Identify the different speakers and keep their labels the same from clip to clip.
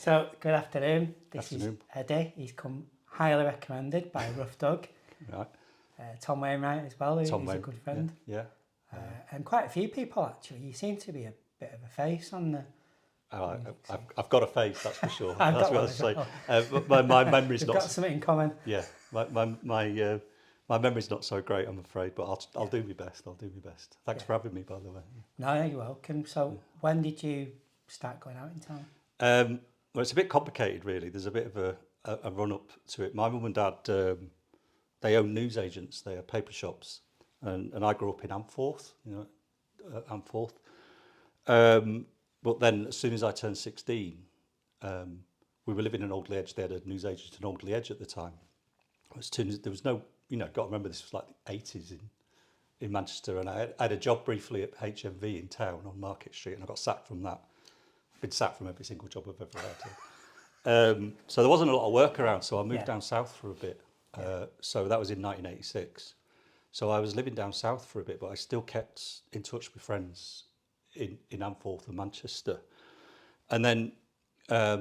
Speaker 1: So, good afternoon. This
Speaker 2: Afternoon.
Speaker 1: is Eddie. He's come highly recommended by Rough Dog.
Speaker 2: Right.
Speaker 1: Tom Wainwright as well, who's a
Speaker 2: Wainwright,
Speaker 1: good friend.
Speaker 2: Yeah.
Speaker 1: And quite a few people, actually. You seem to be a bit of a face on the...
Speaker 2: I've got a face, that's for sure.
Speaker 1: I've
Speaker 2: That's
Speaker 1: got
Speaker 2: what I
Speaker 1: one
Speaker 2: say.
Speaker 1: as
Speaker 2: My memory's
Speaker 1: We've
Speaker 2: not.
Speaker 1: got something in common.
Speaker 2: Yeah, my memory's not so great, I'm afraid, but I'll do my best. I'll do my best. Thanks for having me, by the way.
Speaker 1: No, you're welcome. So, when did you start going out in town?
Speaker 2: Well, it's a bit complicated, really. There's a bit of a run up to it. My mum and dad, they own newsagents. They are paper shops, and I grew up in Handforth, Handforth. But then, as soon as I turned 16, we were living in Oldley Edge. They had a newsagent in Oldley Edge at the time. As soon as there was no, got to remember this was like the 80s in Manchester, and I had a job briefly at HMV in town on Market Street, and I got sacked from that. I've been sacked from every single job I've ever had. So there wasn't a lot of work around, so I moved down south for a bit. So that was in 1986. So I was living down south for a bit, but I still kept in touch with friends in Handforth and Manchester. And then I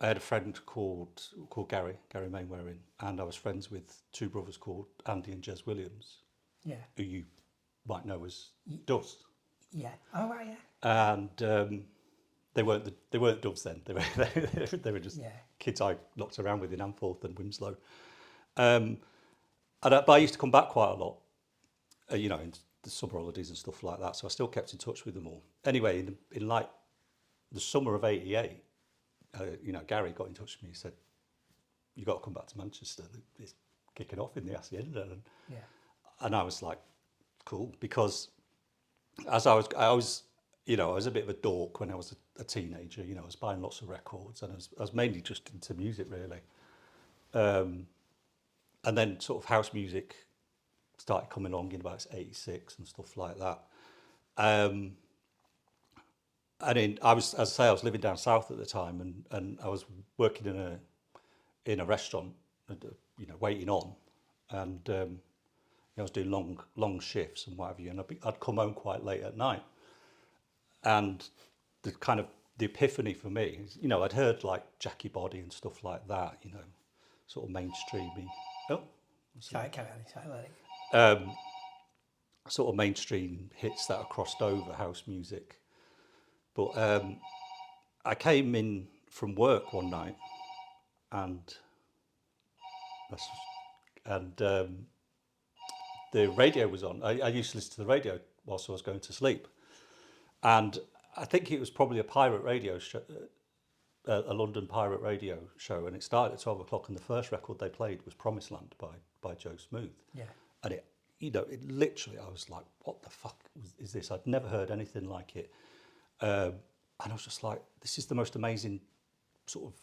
Speaker 2: had a friend called Gary Mainwaring, and I was friends with two brothers called Andy and Jez Williams, who you might know as Doves.
Speaker 1: Yeah. Oh, right, yeah.
Speaker 2: And they weren't Doves then. They were just kids I knocked around with in Handforth and Winslow. But I used to come back quite a lot, in the summer holidays and stuff like that. So I still kept in touch with them all. Anyway, in like the summer of '88, Gary got in touch with me. He said, "You got to come back to Manchester. It's kicking off in the Hacienda." And I was like, "Cool," because as I was a bit of a dork when I was a teenager. I was buying lots of records, and I was mainly just into music, really. And then sort of house music started coming along in about '86 and stuff like that. And I was living down south at the time, and I was working in a restaurant, waiting on, and I was doing long shifts and what have you, and I'd come home quite late at night. And the epiphany for me is, I'd heard like Jackie Body and stuff like that, sort of mainstreamy. Oh,
Speaker 1: Sorry, carry on.
Speaker 2: Sort of mainstream hits that are crossed over house music. But I came in from work one night, and the radio was on. I used to listen to the radio whilst I was going to sleep, and I think it was probably a pirate radio show, a London pirate radio show, and it started at 12 o'clock, and the first record they played was Promised Land by Joe Smooth.
Speaker 1: Yeah.
Speaker 2: And it literally, I was like, what the fuck is this? I'd never heard anything like it. And I was just like, this is the most amazing sort of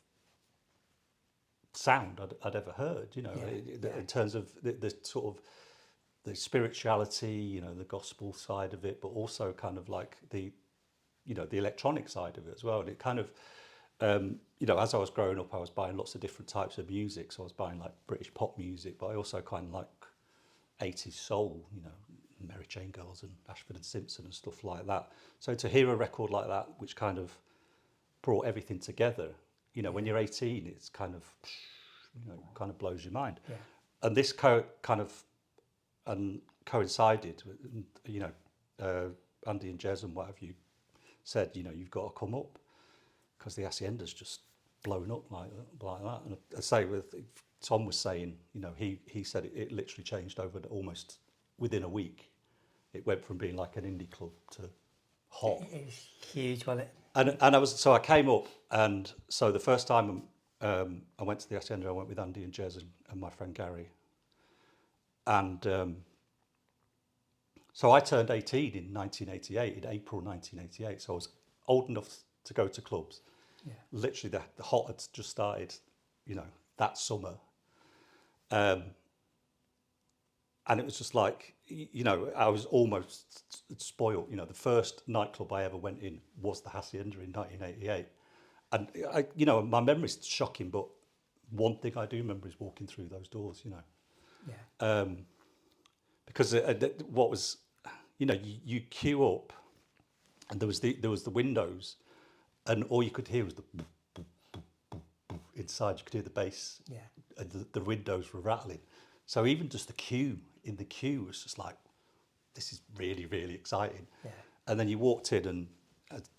Speaker 2: sound I'd ever heard, in terms of the sort of the spirituality, the gospel side of it, but also kind of like the electronic side of it as well. And it kind of, as I was growing up, I was buying lots of different types of music. So I was buying like British pop music, but I also kind of like 80s soul, Mary Jane Girls and Ashford and Simpson and stuff like that. So to hear a record like that, which kind of brought everything together, when you're 18, it's kind of, kind of blows your mind.
Speaker 1: Yeah.
Speaker 2: And this kind of coincided with, Andy and Jez and what have you said, you've got to come up because the Hacienda's just blown up like that. And I say, Tom was saying, he said it literally changed over almost within a week. It went from being like an indie club to hot.
Speaker 1: It was huge, wasn't it?
Speaker 2: And I came up, and so the first time I went to the Hacienda, I went with Andy and Jez and my friend Gary. And so I turned 18 in 1988, in April 1988. So I was old enough to go to clubs.
Speaker 1: Yeah.
Speaker 2: Literally, the hot had just started, that summer. And it was just like, I was almost spoiled. The first nightclub I ever went in was the Hacienda in 1988. And, my memory's shocking, but one thing I do remember is walking through those doors,
Speaker 1: Yeah.
Speaker 2: Because what was, you queue up, and there was the windows, and all you could hear was the inside. You could hear the bass,
Speaker 1: Yeah.
Speaker 2: and the windows were rattling. So even just the queue was just like, this is really, really exciting.
Speaker 1: Yeah.
Speaker 2: And then you walked in, and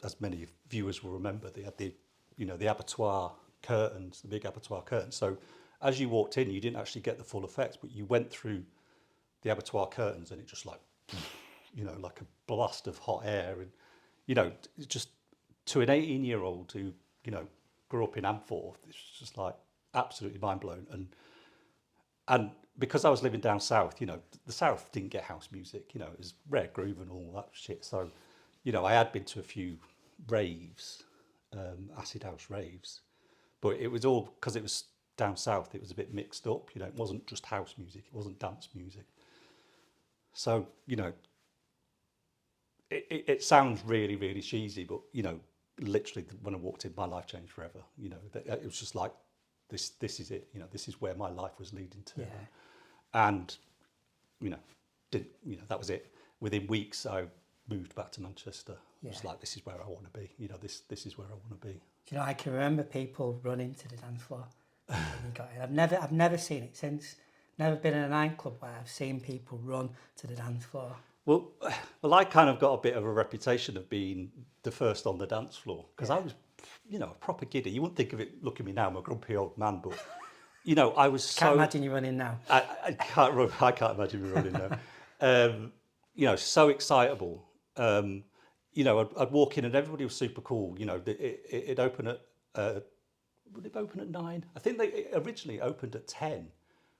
Speaker 2: as many viewers will remember, they had the abattoir curtains, the big abattoir curtains. So as you walked in, you didn't actually get the full effects, but you went through the abattoir curtains, and it just like, like a blast of hot air, and just to an 18-year-old who grew up in Handforth, it's just like absolutely mind blown. And because I was living down south, the south didn't get house music, it was rare groove and all that shit. So, I had been to a few raves, acid house raves, but it was all because it was down south. It was a bit mixed up, it wasn't just house music, it wasn't dance music. So, it sounds really, really cheesy, but literally when I walked in, my life changed forever. It was just like, this is it. This is where my life was leading to.
Speaker 1: Yeah.
Speaker 2: And that was it. Within weeks, I moved back to Manchester.
Speaker 1: Yeah.
Speaker 2: It was like, this is where I want to be. This is where I want to be.
Speaker 1: I can remember people running to the dance floor when you got in. I've never seen it since. Never been in a nightclub where I've seen people run to the dance floor.
Speaker 2: Well, I kind of got a bit of a reputation of being the first on the dance floor because I was, a proper giddy. You wouldn't think of it. Look at me now, I'm a grumpy old man, but I was so.
Speaker 1: Can't imagine you running now.
Speaker 2: I can't run. I can't imagine me running now. So excitable. I'd walk in and everybody was super cool. It'd open at. Would it open at 9? I think they originally opened at 10,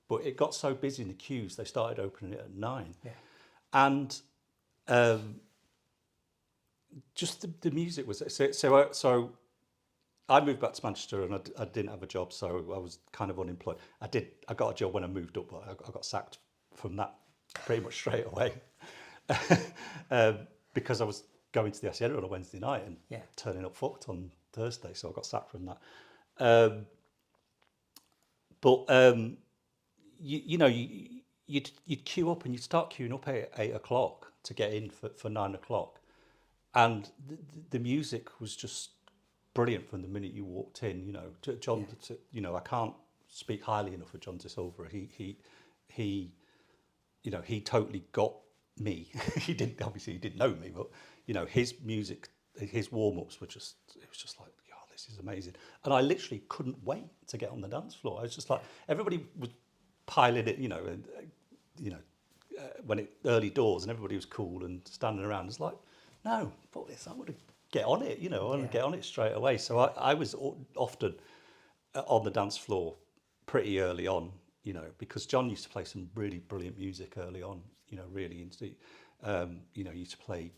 Speaker 2: but it got so busy in the queues they started opening it at 9.
Speaker 1: Yeah.
Speaker 2: And just the music was so. I moved back to Manchester and I didn't have a job, so I was kind of unemployed. I got a job when I moved up, but I got sacked from that pretty much straight away because I was going to the Hacienda on a Wednesday night and turning up fucked on Thursday, so I got sacked from that. You'd queue up and you'd start queuing up at 8 o'clock to get in for 9 o'clock, and the music was just brilliant from the minute you walked in. John. I can't speak highly enough of John De Silva. He totally got me. He didn't know me, but his music, his warm-ups it was just like, oh, this is amazing. And I literally couldn't wait to get on the dance floor. I was just like, everybody was piling it, when it early doors and everybody was cool and standing around. It's like, no, fuck this, I want to get on it, I want to get on it straight away. So I was often on the dance floor pretty early on, because John used to play some really brilliant music early on, really into, used to play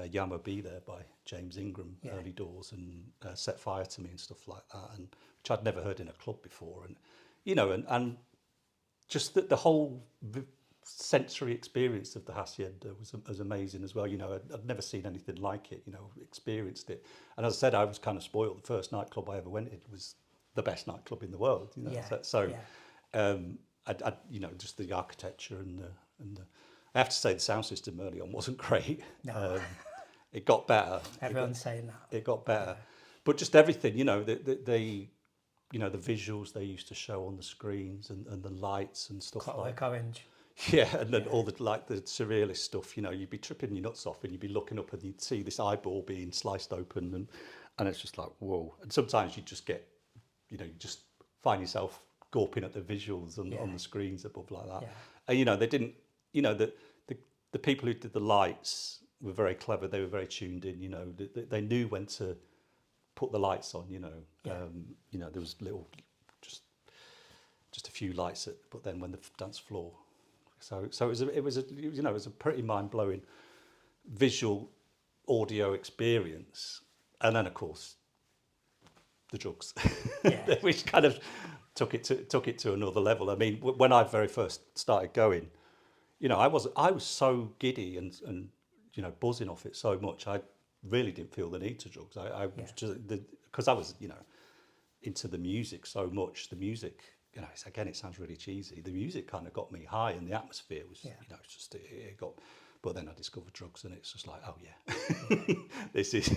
Speaker 2: Yama Be There by James Ingram early doors, and Set Fire to Me and stuff like that, and which I'd never heard in a club before, and and just the whole sensory experience of the Hacienda was amazing as well. I'd never seen anything like it, experienced it. And as I said, I was kind of spoiled. The first nightclub I ever went in was the best nightclub in the world, just the architecture and the I have to say the sound system early on wasn't great.
Speaker 1: No.
Speaker 2: It got better.
Speaker 1: Everyone's saying that.
Speaker 2: It got better. But just everything, the visuals they used to show on the screens and the lights and stuff
Speaker 1: Clockwork Orange.
Speaker 2: Yeah, and then all the surrealist stuff, you'd be tripping your nuts off and you'd be looking up and you'd see this eyeball being sliced open and it's just like, whoa. And sometimes you just get, you just find yourself gawping at the visuals on the screens above like that. Yeah. And they didn't, the people who did the lights were very clever. They were very tuned in, they knew when to put the lights on, there was little, just a few lights, but then when the dance floor. So it was a pretty mind-blowing visual audio experience, and then of course the drugs, which kind of took it to another level. I mean, when I very first started going, I was so giddy and buzzing off it so much, I really didn't feel the need to drugs. I was just because I was into the music so much. The music. Again, it sounds really cheesy. The music kind of got me high, and the atmosphere was, it's just it got. But then I discovered drugs, and it's just like, oh yeah, this is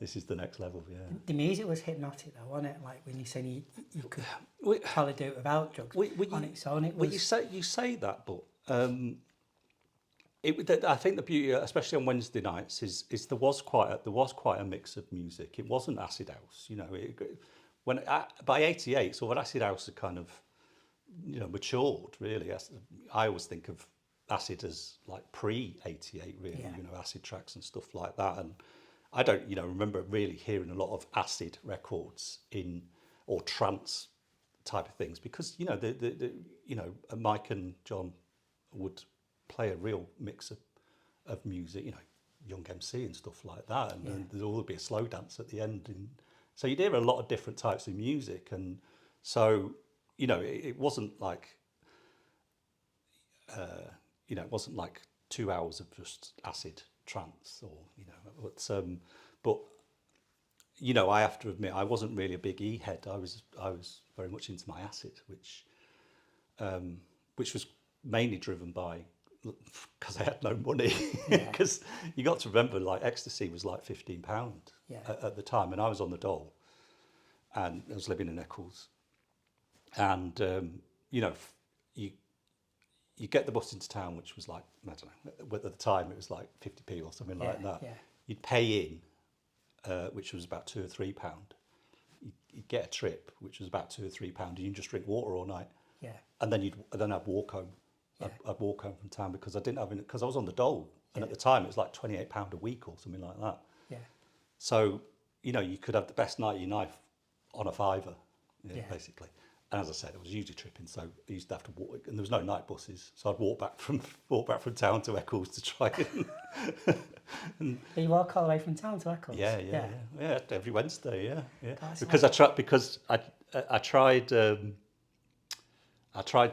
Speaker 2: this is the next level. Yeah.
Speaker 1: The music was hypnotic though, wasn't it? Like when you said you could
Speaker 2: We-
Speaker 1: probably do it without drugs on its own. It was.
Speaker 2: Well, you say that, but I think the beauty, especially on Wednesday nights, is there was quite a mix of music. It wasn't acid house, you know. By '88, so when acid house had kind of, you know, matured really. I always think of acid as like pre-'88, really.
Speaker 1: Yeah.
Speaker 2: You know, acid tracks and stuff like that. And I don't, you know, remember really hearing a lot of acid records or trance type of things because you know the you know Mike and John would play a real mix of music, you know, Young MC and stuff like that, and there'd always be a slow dance at the end, and so you'd hear a lot of different types of music, and so you know it wasn't like you know it wasn't like 2 hours of just acid trance or you know but you know I have to admit I wasn't really a big E head. I was very much into my acid, which was mainly driven by because I had no money. Because you got to remember, like ecstasy was like £15 at the time, and I was on the dole, and I was living in Eccles, and you know, you get the bus into town, which was like I don't know, at the time it was like 50p or something like that.
Speaker 1: Yeah.
Speaker 2: You'd pay in, which was about £2 or £3. You'd get a trip, which was about £2 or £3, and you just drink water all night.
Speaker 1: Yeah.
Speaker 2: And then I'd walk home. I'd walk home from town because I didn't have any, because I was on the dole, and at the time it was like £28 a week or something like that.
Speaker 1: Yeah.
Speaker 2: So you know you could have the best night of your life on a fiver, basically. And as I said, it was usually tripping, so I used to have to walk, and there was no night buses, so I'd walk back from town to Eccles to try and.
Speaker 1: So you walk all the way from town to Eccles?
Speaker 2: Yeah, every Wednesday, yeah.
Speaker 1: That's
Speaker 2: Because I tried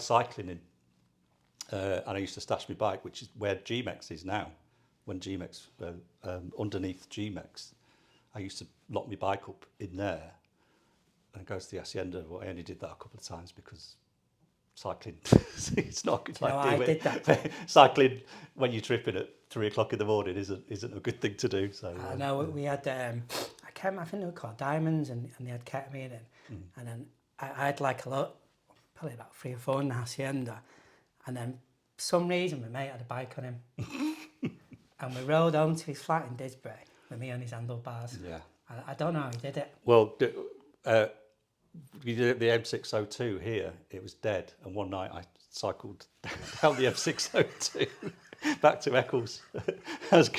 Speaker 2: cycling in. And I used to stash my bike, which is where G-Mex is now. When G-Mex, underneath G-Mex, I used to lock my bike up in there and go to the Hacienda. Well, I only did that a couple of times because cycling, it's not a good idea.
Speaker 1: I did that.
Speaker 2: Cycling when you're tripping at 3 o'clock in the morning isn't a good thing to do. So
Speaker 1: I know we had, I think they were called Diamonds, and they had ketamine in. And then I had like a lot, probably about 3 or 4 in the Hacienda. And then, for some reason, my mate had a bike on him. And we rode home to his flat in Didsbury with me on his handlebars.
Speaker 2: Yeah.
Speaker 1: I don't know how he did it.
Speaker 2: Well, we did it the M602 here. It was dead. And one night I cycled down the M602 back to Eccles. I was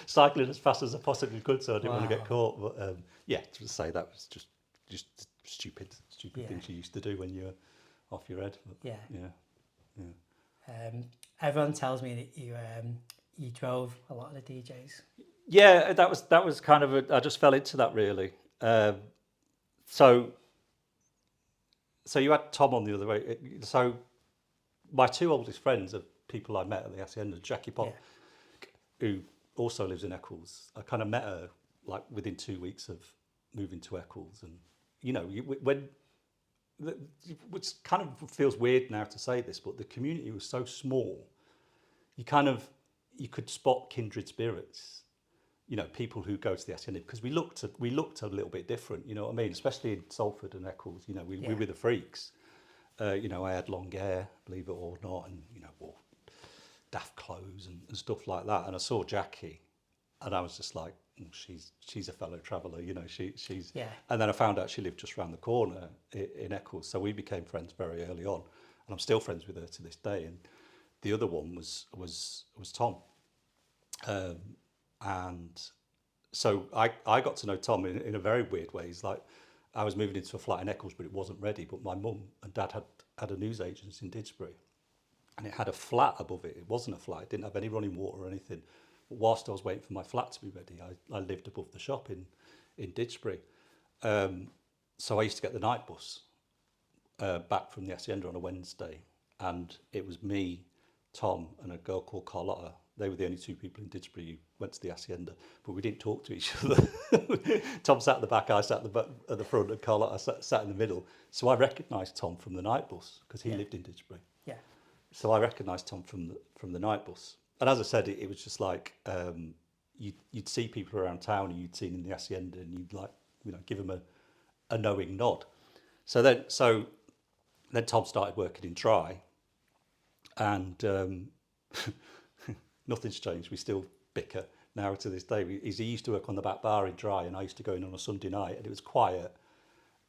Speaker 2: cycling as fast as I possibly could, so I didn't want to get caught. But to say that was just stupid things you used to do when you were off your head. But, yeah.
Speaker 1: Everyone tells me that you drove a lot of the DJs.
Speaker 2: Yeah, that was kind of I just fell into that really. So you had Tom on the other way. So my 2 oldest friends are people I met at the Hacienda. Jackie Pop, who also lives in Eccles. I kind of met her like within 2 weeks of moving to Eccles, and you know which kind of feels weird now to say this, but the community was so small. You could spot kindred spirits, you know, people who go to the Hacienda, because we looked a little bit different, you know what I mean? Especially in Salford and Eccles, you know, we were the freaks. You know, I had long hair, believe it or not, and you know, wore daft clothes and stuff like that. And I saw Jackie, and I was just like, she's a fellow traveller, you know. She's. And then I found out she lived just around the corner in Eccles, so we became friends very early on, and I'm still friends with her to this day. And the other one was Tom, and so I got to know Tom in a very weird way. He's like, I was moving into a flat in Eccles, but it wasn't ready. But my mum and dad had a newsagent in Didsbury, and it had a flat above it. It wasn't a flat; it didn't have any running water or anything. But whilst I was waiting for my flat to be ready, I lived above the shop in Didsbury. So I used to get the night bus back from the Hacienda on a Wednesday, and it was me, Tom, and a girl called Carlotta. They were the only 2 people in Didsbury who went to the Hacienda, but we didn't talk to each other. Tom sat at the back, I sat at the front, and Carlotta sat in the middle. So I recognised Tom from the night bus because he lived in Didsbury.
Speaker 1: Yeah.
Speaker 2: So I recognised Tom from the night bus. And as I said, it was just like, you'd see people around town who you'd seen in the Hacienda, and you'd like, give them a knowing nod. So then Tom started working in Dry, and nothing's changed. We still bicker now to this day. He used to work on the back bar in Dry, and I used to go in on a Sunday night, and it was quiet,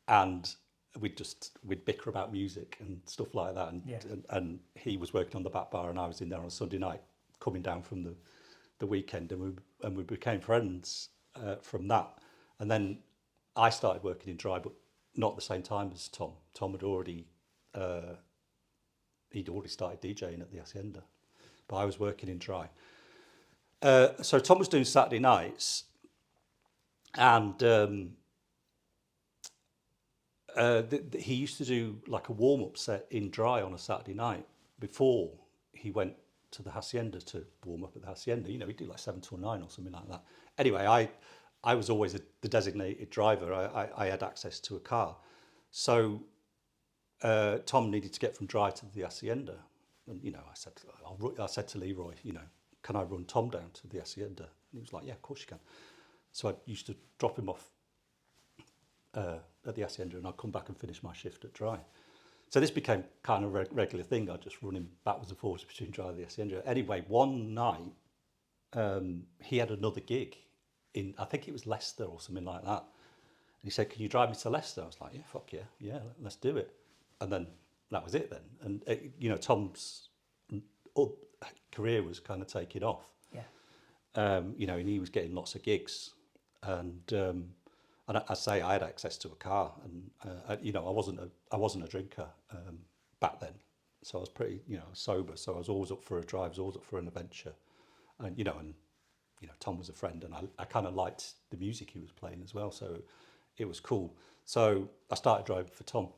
Speaker 2: and we'd bicker about music and stuff like that. And he was working on the back bar, and I was in there on a Sunday night, coming down from the weekend, and we became friends from that. And then I started working in Dry, but not at the same time as Tom. Tom had already started DJing at the Hacienda, but I was working in Dry. So Tom was doing Saturday nights, and he used to do like a warm-up set in Dry on a Saturday night before he went to the Hacienda to warm up at the Hacienda. He'd do like 7 till 9 or something like that. Anyway, I was always the designated driver. I had access to a car. So Tom needed to get from Dry to the Hacienda. And, I said to Leroy, can I run Tom down to the Hacienda? And he was like, yeah, of course you can. So I used to drop him off at the Hacienda, and I'd come back and finish my shift at Dry. So this became kind of a regular thing. I'd just run him backwards and forwards between Dry and the Hacienda. Anyway, one night, he had another gig in, I think it was Leicester or something like that. And he said, can you drive me to Leicester? I was like, yeah, fuck yeah, let's do it. And then that was it then. And, Tom's career was kind of taking off.
Speaker 1: Yeah.
Speaker 2: And he was getting lots of gigs. And I say I had access to a car, and I wasn't a drinker back then, so I was pretty sober. So I was always up for a drive, I was always up for an adventure, and Tom was a friend, and I kind of liked the music he was playing as well, so it was cool. So I started driving for Tom.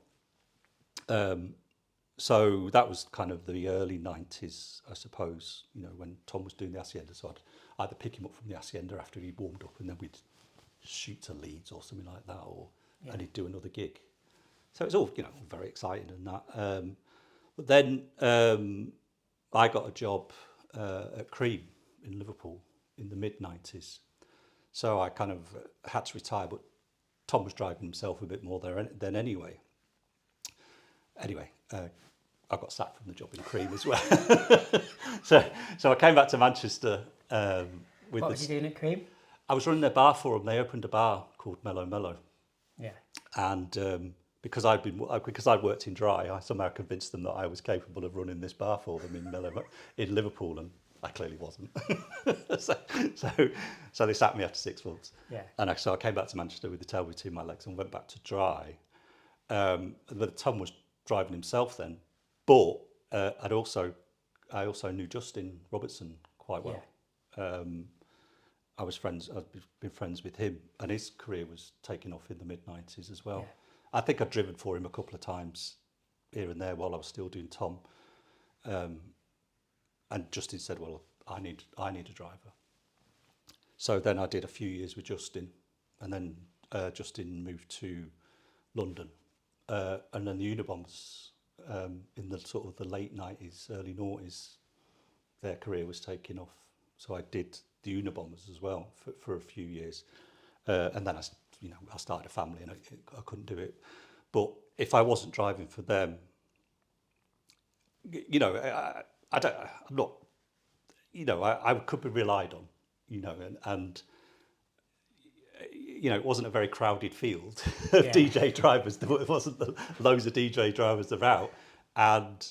Speaker 2: So that was kind of the early 90s, I suppose. When Tom was doing the Hacienda, so I'd either pick him up from the Hacienda after he warmed up, and then we'd shoot to Leeds or something like that, and he'd do another gig. So it's all very exciting and that. But then I got a job at Cream in Liverpool in the mid-90s. So I kind of had to retire, but Tom was driving himself a bit more there then anyway. Anyway, I got sacked from the job in Cream as well. so I came back to Manchester.
Speaker 1: What was you doing at Cream?
Speaker 2: I was running their bar for them. They opened a bar called Mellow Mellow.
Speaker 1: Yeah.
Speaker 2: And because I'd worked in Dry, I somehow convinced them that I was capable of running this bar for them in Liverpool, and I clearly wasn't. so they sacked me after 6 months.
Speaker 1: Yeah.
Speaker 2: And so I came back to Manchester with the tail between my legs and went back to Dry. But Tom was driving himself then, but I also knew Justin Robertson quite well. Yeah. I've been friends with him, and his career was taking off in the mid-90s as well. Yeah. I think I'd driven for him a couple of times here and there while I was still doing Tom. And Justin said, well, I need a driver. So then I did a few years with Justin, and then Justin moved to London. And then the Unabombers, in the sort of the late 90s, early noughties, their career was taking off. So I did the Unabombers as well for a few years, and then I started a family, and I couldn't do it. But if I wasn't driving for them, I'm not, I could be relied on, and it wasn't a very crowded field of DJ drivers. There wasn't loads of DJ drivers about, and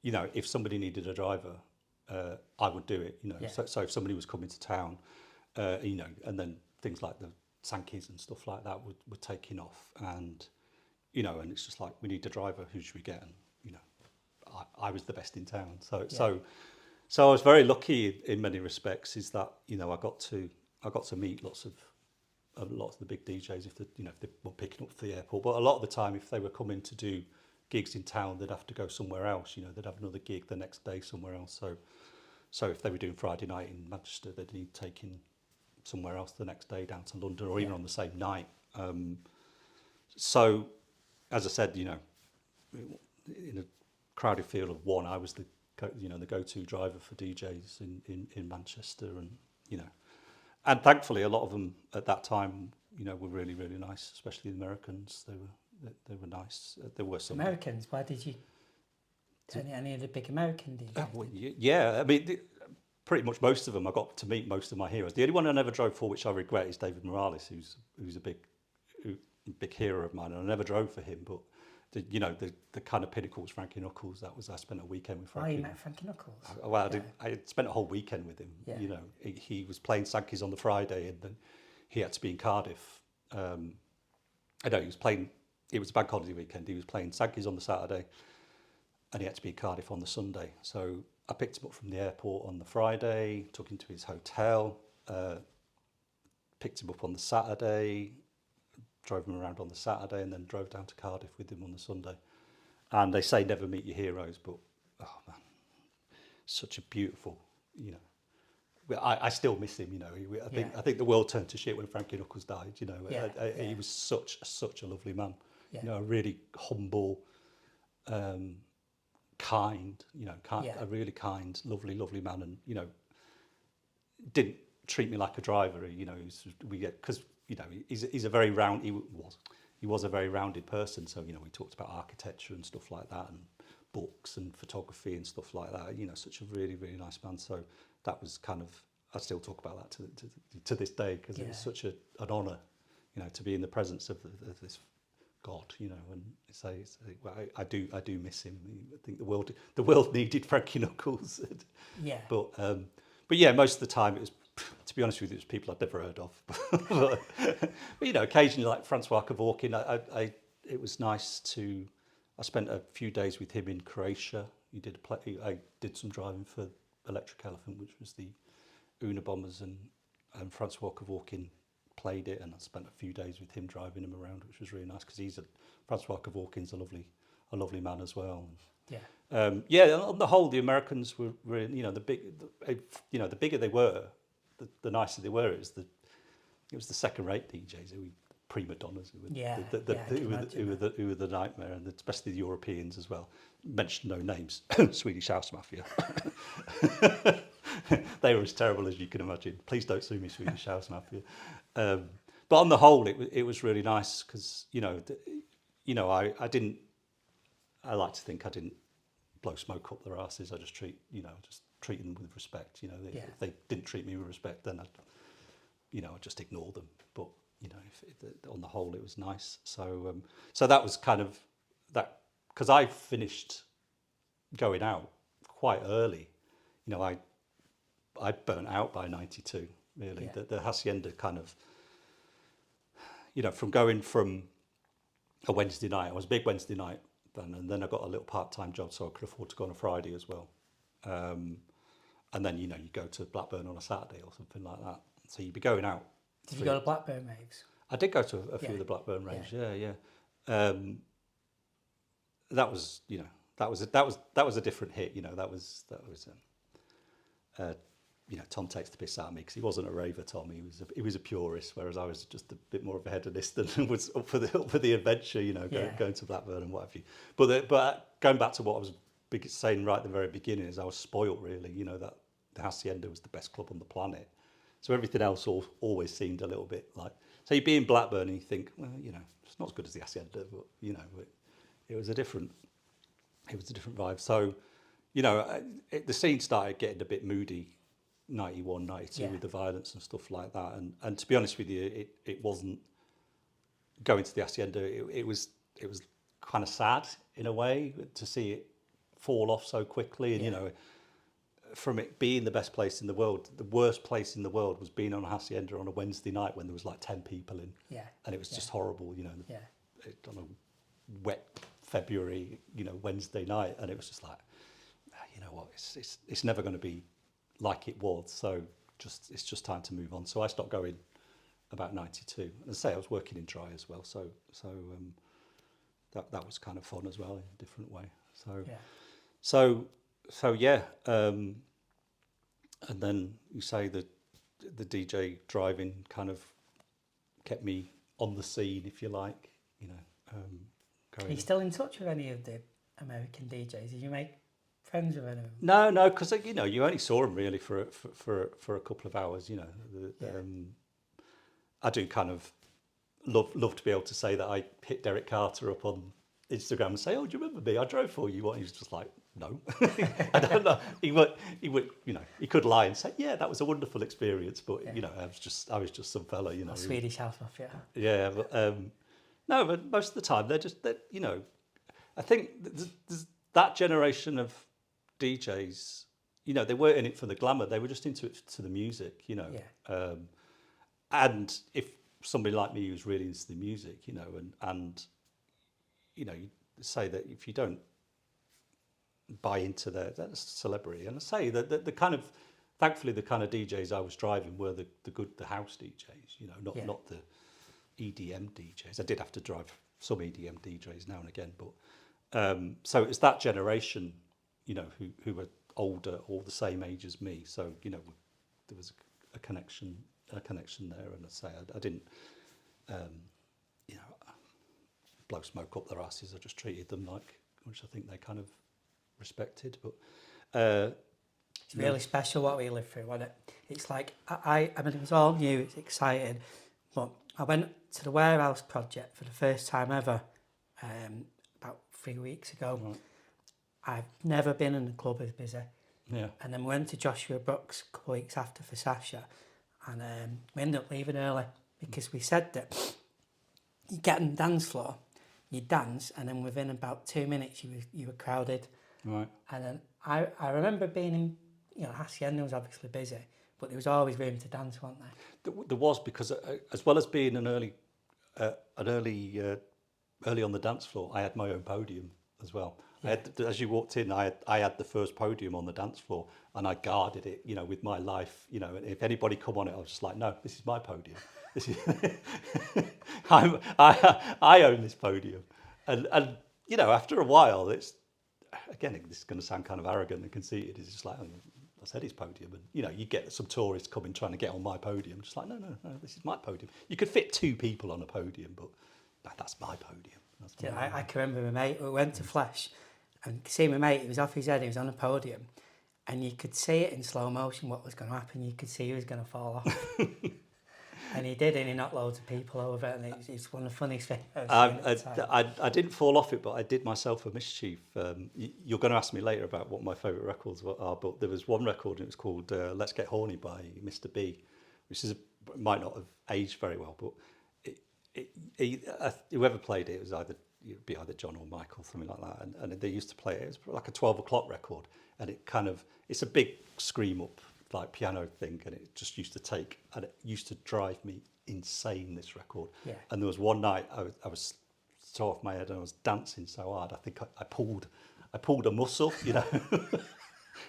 Speaker 2: if somebody needed a driver, I would do it. So if somebody was coming to town, and then things like the Sankeys and stuff like that were taking off, and and it's just like, we need a driver. Who should we get? And I was the best in town. So I was very lucky in many respects. Is that I got to meet lots of the big DJs if they were picking up for the airport. But a lot of the time, if they were coming to do gigs in town, they'd have to go somewhere else. They'd have another gig the next day somewhere else. So if they were doing Friday night in Manchester, they'd need taking somewhere else the next day down to London, or even on the same night. So, as I said, in a crowded field of one, I was the go-to driver for DJs in Manchester, and And thankfully, a lot of them at that time, were really, really nice, especially the Americans. They were nice. There were some
Speaker 1: Americans. Why did you? Any of the big American DJs?
Speaker 2: Well, yeah, I mean, pretty much most of them. I got to meet most of my heroes. The only one I never drove for, which I regret, is David Morales, who's a big hero of mine, and I never drove for him. But the kind of pinnacle was Frankie Knuckles. I spent a weekend with Frankie.
Speaker 1: Oh, you met Frankie Knuckles?
Speaker 2: I spent a whole weekend with him.
Speaker 1: Yeah.
Speaker 2: He was playing Sankey's on the Friday, and then he had to be in Cardiff. I know he was playing. It was a bank holiday weekend. He was playing Sankey's on the Saturday, and he had to be in Cardiff on the Sunday. So I picked him up from the airport on the Friday, took him to his hotel, picked him up on the Saturday, drove him around on the Saturday, and then drove down to Cardiff with him on the Sunday. And they say never meet your heroes, but oh man, such a beautiful, I still miss him. I think the world turned to shit when Frankie Knuckles died. He was such a lovely man.
Speaker 1: Yeah.
Speaker 2: A really humble, kind, a really kind, lovely man, and didn't treat me like a driver. Because he's a very round. He was a very rounded person. So we talked about architecture and stuff like that, and books and photography and stuff like that. Such a really, really nice man. So that was kind of, I still talk about that to this day, because it was such an honour, to be in the presence of this God, and say, well, I do miss him. I think the world needed Frankie Knuckles.
Speaker 1: Yeah.
Speaker 2: But yeah, most of the time it was, to be honest with you, it was people I'd never heard of. but occasionally, like Francois Kevorkian, it was nice to. I spent a few days with him in Croatia. I did some driving for Electric Elephant, which was the Unabombers, and Francois Kevorkian played it, and I spent a few days with him driving him around, which was really nice, because Francois Kevorkian's a lovely man as well.
Speaker 1: Yeah.
Speaker 2: On the whole, the Americans were really, the bigger they were, the nicer they were. It was the second-rate DJs who were prima donnas, who were the nightmare, and especially the Europeans as well. Mention no names, Swedish House Mafia. They were as terrible as you can imagine. Please don't sue me, Swedish House Mafia. But on the whole, it was really nice, because I didn't. I like to think I didn't blow smoke up their asses. I just treat them with respect. If they didn't treat me with respect, then I'd just ignore them. But on the whole, it was nice. So that was kind of that, because I finished going out quite early. I burnt out by 92. Really,
Speaker 1: Yeah.
Speaker 2: the Hacienda kind of, from going from a Wednesday night. I was a big Wednesday night then, and then I got a little part-time job, so I could afford to go on a Friday as well. And then you go to Blackburn on a Saturday or something like that. So you'd be going out.
Speaker 1: Did you go to Blackburn raves?
Speaker 2: I did go to a few of the Blackburn raves. Yeah. That was a different hit. Tom takes the piss out of me, because he wasn't a raver. Tom, he was a purist, whereas I was just a bit more of a hedonist and was up for the adventure. Going to Blackburn and what have you. But going back to what I was saying right at the very beginning, is I was spoilt, really. That the Hacienda was the best club on the planet. So everything else always seemed a little bit like. So you'd be in Blackburn and you think, well, it's not as good as the Hacienda, but it was a different vibe. So, the scene started getting a bit moody. 91, 92 with the violence and stuff like that, and to be honest with you, it wasn't going to the Hacienda. It was kind of sad in a way to see it fall off so quickly, and from it being the best place in the world, the worst place in the world was being on a Hacienda on a Wednesday night when there was like 10 people in, and it was just horrible, on a wet February, Wednesday night, and it was just like, what, it's never going to be like it was, so it's just time to move on. So I stopped going about 92. And I say I was working in Dry as well, so that was kind of fun as well in a different way. And then you say that the DJ driving kind of kept me on the scene, if you like.
Speaker 1: Are you still in touch with any of the American DJs? Did you make friends with any of them?
Speaker 2: No, because you know you only saw him really for a couple of hours. You know, I do kind of love to be able to say that I hit Derrick Carter up on Instagram and say, "Oh, do you remember me? I drove for you." He was just like, "No, I don't know." He would, you know, he could lie and say, "Yeah, that was a wonderful experience," but you know, I was just some fella, you know.
Speaker 1: Swedish house mafia.
Speaker 2: Yeah, but no, but most of the time they're you know, I think there's that generation of DJs, you know, they weren't in it for the glamour. They were just into it to the music, you know.
Speaker 1: Yeah.
Speaker 2: And if somebody like me who's really into the music, you know, and you know, you say that if you don't buy into that's celebrity, and I say that the kind of, thankfully the kind of DJs I was driving were the house DJs, you know, not the EDM DJs. I did have to drive some EDM DJs now and again, but so it's that generation, you know, who were older or the same age as me. So you know, there was a connection there, and I say I didn't, you know, blow smoke up their asses. I just treated them like, which I think they kind of respected. But
Speaker 1: it's really special what we lived through, wasn't it? It's like I mean, it was all new, it's exciting, but I went to the warehouse project for the first time ever about 3 weeks ago.
Speaker 2: Right.
Speaker 1: I've never been in a club as busy.
Speaker 2: Yeah.
Speaker 1: And then we went to Joshua Brooks a couple of weeks after for Sasha, and we ended up leaving early because we said that you get on the dance floor, you dance, and then within about 2 minutes you were crowded.
Speaker 2: Right.
Speaker 1: And then I remember being in, you know, Hacienda was obviously busy, but there was always room to dance, wasn't there?
Speaker 2: There was, because as well as being an early on the dance floor, I had my own podium as well. Yeah. I had, as you walked in, I had the first podium on the dance floor, and I guarded it, you know, with my life. You know, if anybody come on it, I was just like, no, this is my podium. This is I own this podium, and you know, after a while, it's, again, this is going to sound kind of arrogant and conceited. It's just like, I said his podium, and you know, you get some tourists coming trying to get on my podium, just like, no, this is my podium. You could fit 2 people on a podium, but no, that's my podium.
Speaker 1: I can remember my mate, we went to Flesh, and see my mate, he was off his head, he was on a podium, and you could see it in slow motion what was going to happen. You could see he was going to fall off. And he did, and he knocked loads of people over, and it's one of the funniest things I've seen at the time.
Speaker 2: I didn't fall off it, but I did myself a mischief. You're going to ask me later about what my favourite records are, but there was one record, and it was called Let's Get Horny by Mr. B, which might not have aged very well, but whoever played it, it was either John or Michael, something like that, and they used to play it. It was like a 12 o'clock record, and it's a big scream up like piano thing, and it just used to take, and it used to drive me insane, this record.
Speaker 1: Yeah.
Speaker 2: And there was one night I was so off my head, and I was dancing so hard, I think I pulled a muscle, you know.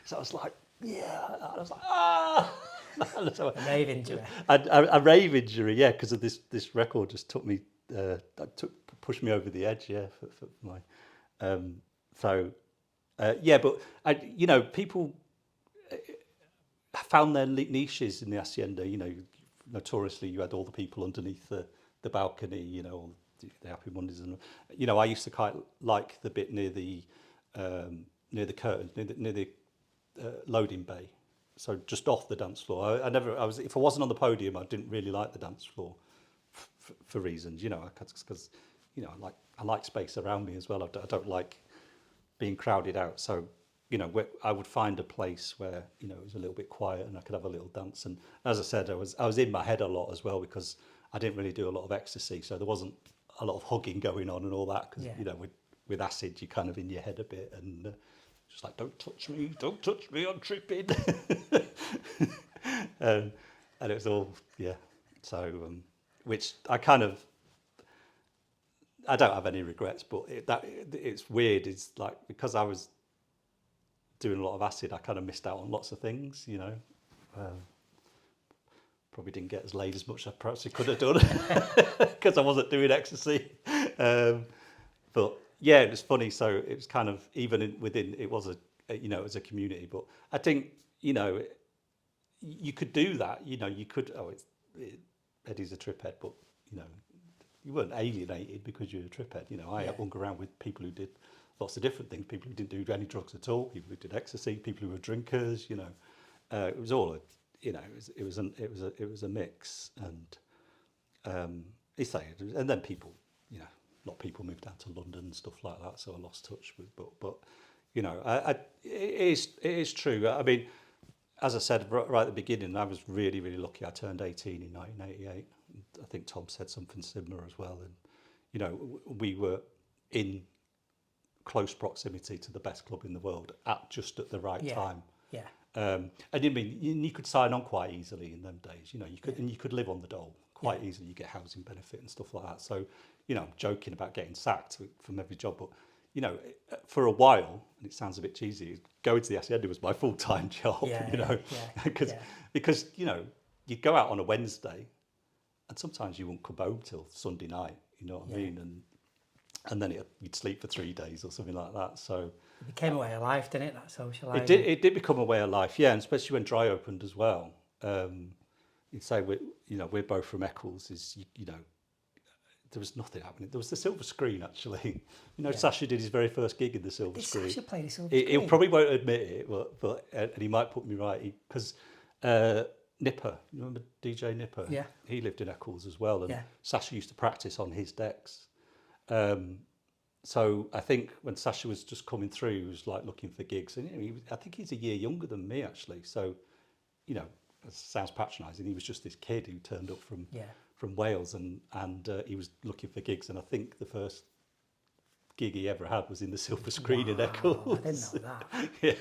Speaker 2: So I was like, yeah, I was like, ah.
Speaker 1: A rave injury.
Speaker 2: A rave injury, yeah, because of this record just took me, pushed me over the edge, yeah, for my, yeah, but you know, people found their niches in the Hacienda. You know, notoriously you had all the people underneath the balcony, you know, all the Happy Mondays, and you know, I used to quite like the bit near the curtain, near the loading bay. So just off the dance floor. If I wasn't on the podium, I didn't really like the dance floor for reasons, you know, because you know, I like space around me as well. I don't like being crowded out. So, you know, I would find a place where, you know, it was a little bit quiet and I could have a little dance. And as I said, I was in my head a lot as well, because I didn't really do a lot of ecstasy, so there wasn't a lot of hugging going on and all that. Because you know, with acid, you're kind of in your head a bit, and just like, don't touch me, I'm tripping. And it was all, yeah. So, which I don't have any regrets, but it's weird. It's like, because I was doing a lot of acid, I kind of missed out on lots of things, you know. Probably didn't get as laid as much as perhaps I could have done because I wasn't doing ecstasy. But yeah, it was funny. So it was kind of, even within, it was you know, as a community. But I think, you know, you could do that. You know, you could. Eddie's a trip head, but you know, you weren't alienated because you were a triphead. You know, I hung around with people who did lots of different things. People who didn't do any drugs at all. People who did ecstasy. People who were drinkers. You know, it was all it was a mix. And and then people, you know, a lot of people moved down to London and stuff like that. So I lost touch with. But you know, it is true. I mean, as I said right at the beginning, I was really, really lucky. I turned 18 in 1988. I think Tom said something similar as well. And, you know, we were in close proximity to the best club in the world just at the right time.
Speaker 1: Yeah.
Speaker 2: And I mean, you could sign on quite easily in them days. You know, you could live on the dole quite easily. You get housing benefit and stuff like that. So, you know, I'm joking about getting sacked from every job, but you know, for a while, and it sounds a bit cheesy, going to the Hacienda was my full-time job, because, you know, you'd go out on a Wednesday and sometimes you wouldn't come home till Sunday night, you know what I mean? And then you'd sleep for 3 days or something like that. So
Speaker 1: it became a way of life, didn't it, that socialising?
Speaker 2: It did become a way of life, yeah, and especially when Dry opened as well. You'd say, we're both from Eccles, you know, there was nothing happening. There was the silver screen, actually. You know, Sasha did his very first gig in the silver screen.
Speaker 1: Sasha play the silver screen?
Speaker 2: He probably won't admit it, but and he might put me right, because Nipper, you remember DJ Nipper?
Speaker 1: Yeah.
Speaker 2: He lived in Eccles as well, and
Speaker 1: Yeah.
Speaker 2: Sasha used to practice on his decks. So I think when Sasha was just coming through, he was like looking for gigs, and you know, I think he's a year younger than me, actually. So, you know, it sounds patronising. He was just this kid who turned up from Wales, and he was looking for gigs, and I think the first gig he ever had was in the silver screen in Eccles.
Speaker 1: I didn't know that.
Speaker 2: Yeah,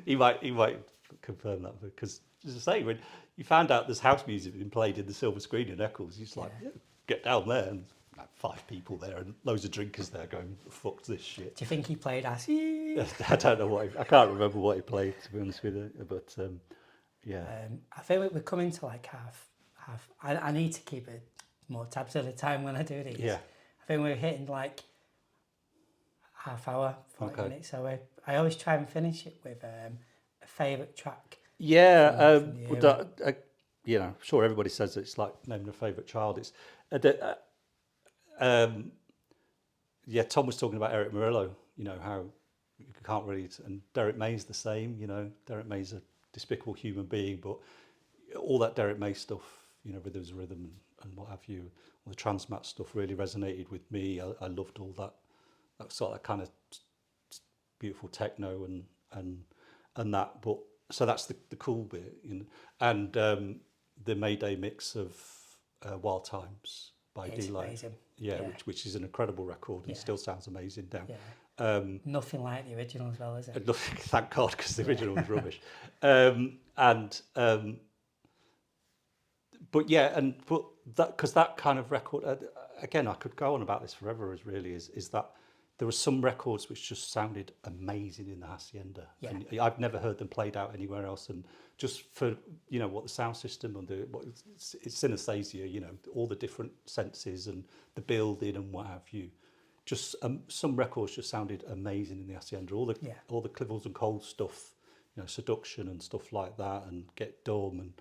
Speaker 2: he might confirm that, because as I say, when you found out there's house music being played in the silver screen in Eccles, you're just like, get down there, and like 5 people there and loads of drinkers there going, fuck this shit.
Speaker 1: Do you think he played Hacienda?
Speaker 2: I don't know I can't remember what he played, to be honest with you, but
Speaker 1: I think we're coming to like half. I need to keep it more tabs at a time when I do these.
Speaker 2: Yeah.
Speaker 1: I think we're hitting like half hour, 40
Speaker 2: Okay.
Speaker 1: minutes. So I always try and finish it with a favourite track.
Speaker 2: Yeah,
Speaker 1: from the era.
Speaker 2: you know, I'm sure everybody says it's like naming a favourite child. It's Tom was talking about Eric Murillo, you know, how you can't really, and Derrick May's the same, you know. Derrick May's a despicable human being, but all that Derrick May stuff, you know, with his rhythm and what have you, all the Transmat stuff really resonated with me. I loved all that sort of kind of beautiful techno and that. But so that's the cool bit, you know. And the Mayday mix of Wild Times by D-Light, which is an incredible record and still sounds amazing now.
Speaker 1: Yeah. Nothing like the original as well, is it?
Speaker 2: Thank God, because the original was rubbish. But that, because that kind of record, again, I could go on about this forever. Is that there were some records which just sounded amazing in the Hacienda.
Speaker 1: Yeah.
Speaker 2: And I've never heard them played out anywhere else. And just for, you know, what the sound system and it's synesthesia, you know, all the different senses and the building and what have you. Just some records just sounded amazing in the Hacienda. All the Clivels and Coles stuff, you know, Seduction and stuff like that, and Get Dumb,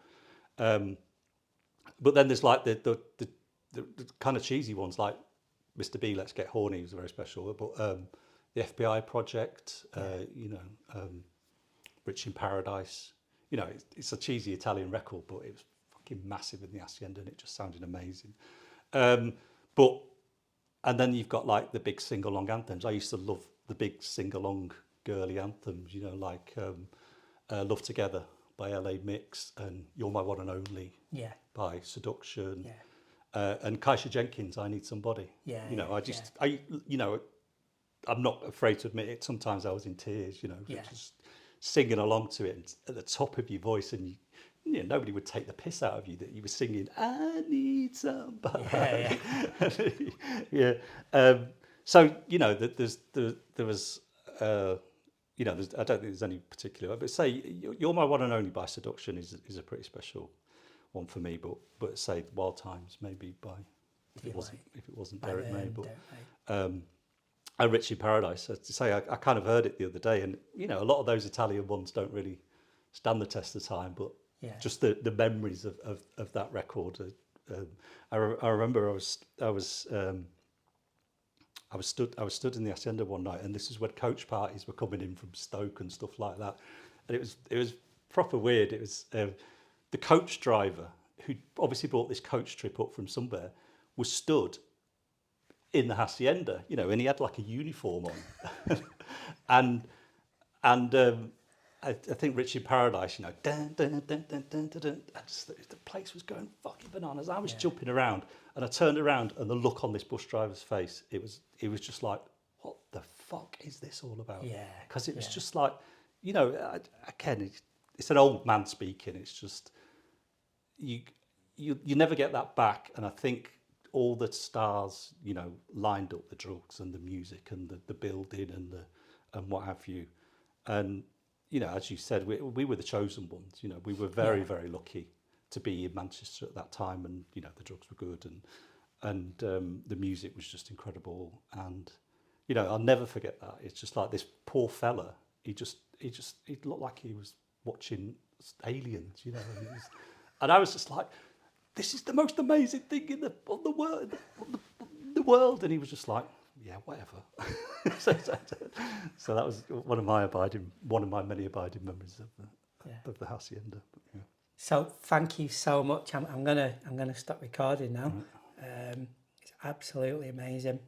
Speaker 2: and but then there's like the kind of cheesy ones like Mr. B, Let's Get Horny was very special, but the FBI Project, you know, Rich in Paradise, you know, it's a cheesy Italian record, but it was fucking massive in the Hacienda and it just sounded amazing. And then you've got like the big sing-along anthems. I used to love the big sing-along girly anthems, you know, like Love Together by LA Mix and You're My One and Only by Seduction.
Speaker 1: Yeah.
Speaker 2: And Kaisha Jenkins, I Need Somebody.
Speaker 1: Yeah.
Speaker 2: You know, you know, I'm not afraid to admit it. Sometimes I was in tears, you know, just singing along to it and at the top of your voice, and you know, nobody would take the piss out of you that you were singing, I need somebody. Yeah. So, you know, there was, you know, I don't think there's any particular, but say You're My One and Only by Seduction is a pretty special one for me, but say Wild Times maybe by, if it wasn't Derrick May, but and Rich in Paradise. To say, I kind of heard it the other day, and you know, a lot of those Italian ones don't really stand the test of time, but just the memories of that record I remember I was stood in the Hacienda one night, and this is when coach parties were coming in from Stoke and stuff like that, and it was proper weird. It was the coach driver who obviously brought this coach trip up from somewhere was stood in the Hacienda, you know, and he had like a uniform on, and I think Richie Paradise, you know, dun, dun, dun, dun, dun, dun, dun. The place was going fucking bananas. I was jumping around, and I turned around, and the look on this bus driver's face, it was just like, what the fuck is this all about?
Speaker 1: Yeah.
Speaker 2: Because it was just like, you know, again, it's an old man speaking. It's just you never get that back, and I think all the stars, you know, lined up, the drugs and the music and the building and what have you, and you know, as you said, we were the chosen ones. You know, we were very, very lucky to be in Manchester at that time, and you know, the drugs were good, and the music was just incredible, and you know, I'll never forget that. It's just like this poor fella. He looked like he was watching aliens, you know, and I was just like, this is the most amazing thing in the world, and he was just like, yeah, whatever. So that was one of my many abiding memories of the Hacienda. Yeah.
Speaker 1: So thank you so much. I'm gonna stop recording now. It's absolutely amazing.